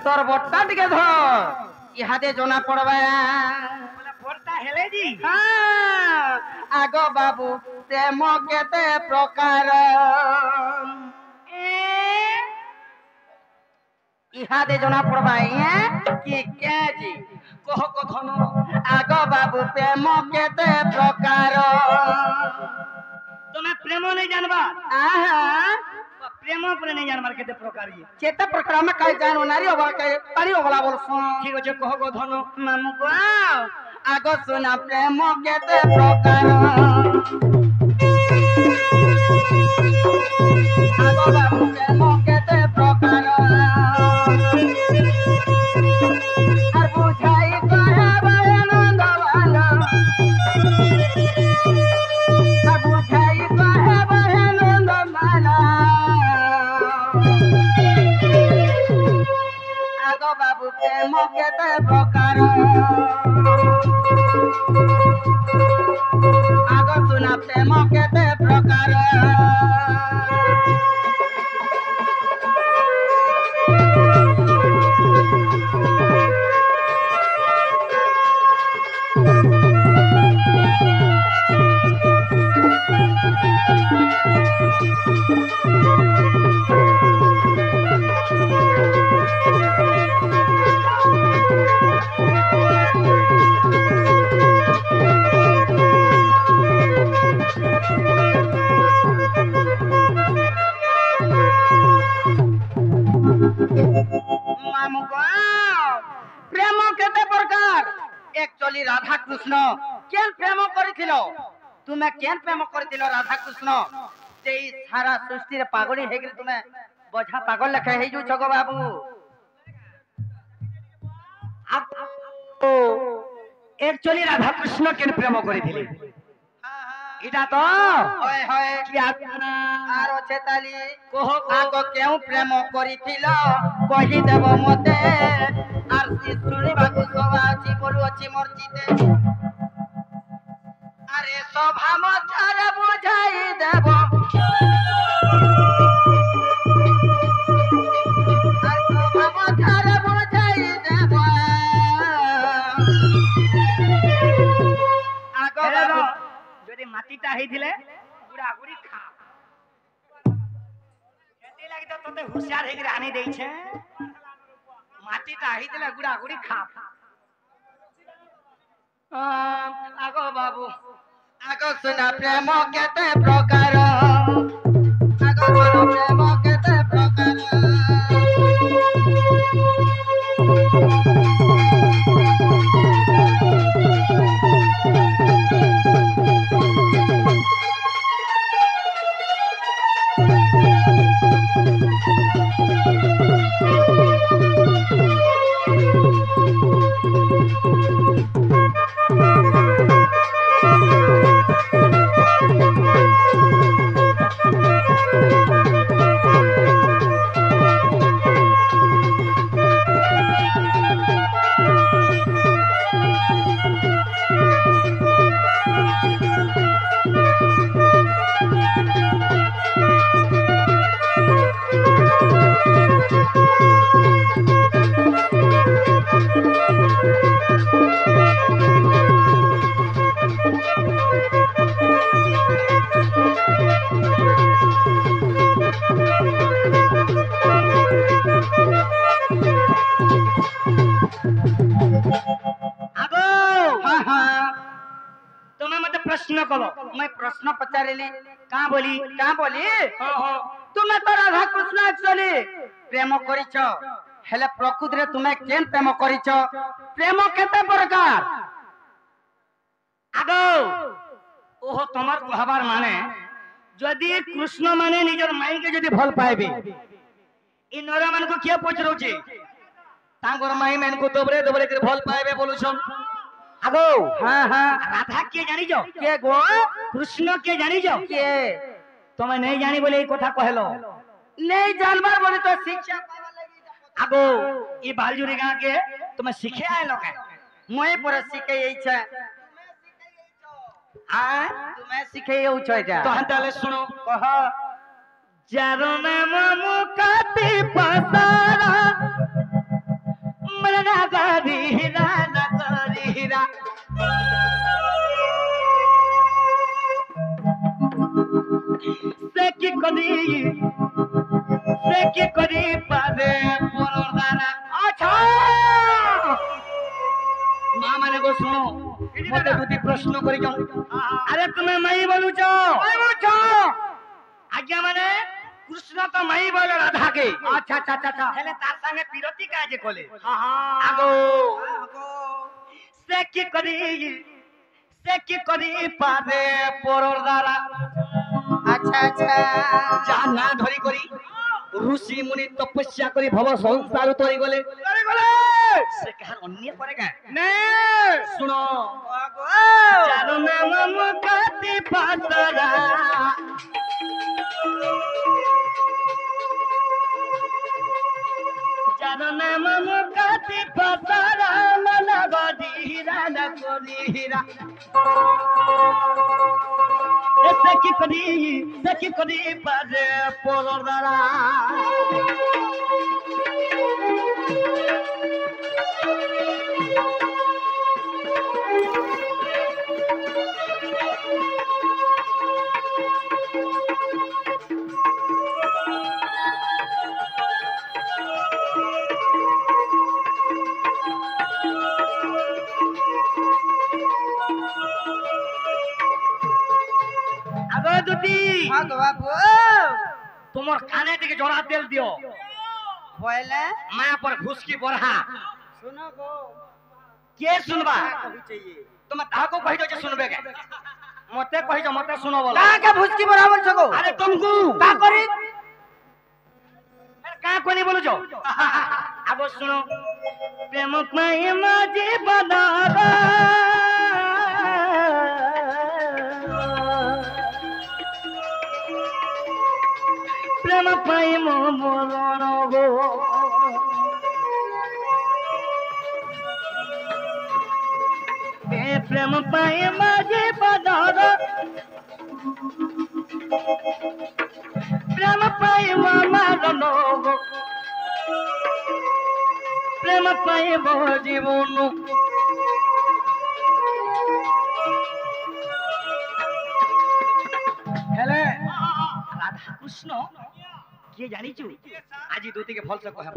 तोर बट्टा टिके धर इहादे जना पड़बा बोला बट्टा हेले जी हाँ आगो बाबू प्रेम केते प्रकार इहादे जना पड़बा कि के जी कह कथन आगो बाबू प्रेम केते प्रकार तुम्हें प्रेम नहीं जानबा आहा प्रेम पर नहीं जानबार केते प्रकार ये चेता प्रकार में कई जानो नारी ओबला कई तारी ओबला बोलसो ठीक अछि कह कथन मामू को आगो सुना प्रेम केते प्रकार आगो बाबू प्रेम केते प्रकार আর বুঝাই কহে আনন্দ ভালো আর বুঝাই কহে আনন্দ ভালো আগো বাবু প্রেম কেতে প্রকার আগো শুনা প্রেম কেতে প্রকার मामू को प्रेम केते प्रकार एक्चुअली राधा कृष्ण केन प्रेम करिथिलो तुमे केन प्रेम करिथिलो राधा कृष्ण तेई सारा सृष्टि रे पागली हे गेल तुमे बोझा पागल लखे हे जु छगो बाबू एक्चुअली राधा कृष्ण केन प्रेम करिथिले इटा तो ओए होए क्या आरो छेताली कोहो आगो केउ प्रेम करिथिलो कहि देबो मते आर सी सुनिबाकू सभा अछि करू अछि मर्जीते अरे सभा मथारे बुझाई देबो अरे सभा मथारे बुझाई देबो आगो बाबू যদি মাটিটা হইছিলে গুড়া গুড়ি খা এতে লাগি তো তোতে হুঁশিয়ার হই করে আনি দেইছে মাটিটা হইছিলে গুড়া গুড়ি খা আগো বাবু আগো সুনা প্রেম কেতে প্রকার আগো বলো প্রেম কেতে প্রকার प्रश्न कलो मैं प्रश्न पचारिली का बोली तुमे तो राधा कृष्ण एक्चुअली प्रेम करिछ हेले प्रकृति रे तुमे केन प्रेम करिछ प्रेम केते प्रकार आगो ओहो तमर कहबार माने जदि कृष्ण माने निजर माई के जदि भल पाएबे इ नरा मान को किया पचरौचे तांगर माई मन को दोबरे दोबरे के भल पाएबे बोलुछन आगो हां हां राधा के जानि जो के गो कृष्ण के जानि जो के तुमे नहीं जानी बोले ई कथा कहलो नहीं जानबार बोली तो शिक्षा पावा लगी आगो ई बालजुरी गांव के तुमे सिखे आए लोग मोए पर सिखे यही छे आ तुमे सिखे यौ छ जा तो हंताले सुनो कह जारो नाम मुकाती पसारा গরিহীরা না গরিহীরা সে কি করি পারে পরর দ্বারা আচ্ছা মা মানে গো শুনো মতে দুটি প্রশ্ন করি যাও আরে তুমি মাই বলুছ আজ্ঞা মানে কৃষ্ণ তো মাই বলে রাধাকে আচ্ছা আচ্ছা আচ্ছা হেলে তার সঙ্গে বিরতি কাজে কলে আগো সে কি করি পারে পরর দ্বারা আচ্ছা আচ্ছা জানা ধরি করি ঋষি মুনি তপস্যা করি ভব সংসার তরি গলে সে কার অন্য করে কে নে শুনো আগো চারু নাম মুকাতি পাতরা চারু নাম মুকাতি পাতরা মন গদিরা না করিরা সে কি করি পারে পরর দ্বারা আগো দুটি আগো বাবু তোমার কানে থেকে জড়া তেল দিও বলে মায়া পর ঘুষকি পড়া सुनो गो কে শুনবা कही चाहिए তোমার তাহাকে কহিছো যে শুনবে কে মতে কহিছো মতে শুনো বলো का के भुसकी बराबर छको আরে তুমকু का करी কা কোনি বলছো আগো শুনো প্রেম পাই মাঝে বাদাবা প্রেম পাই মরণ গো প্রেম পাই মাঝে বাদাবা প্রেম পাই মরণ গো প্রেম পাইব জীবন हेले রাধা কৃষ্ণ কে জানিছু আজি দুটিকে ভলসে কহে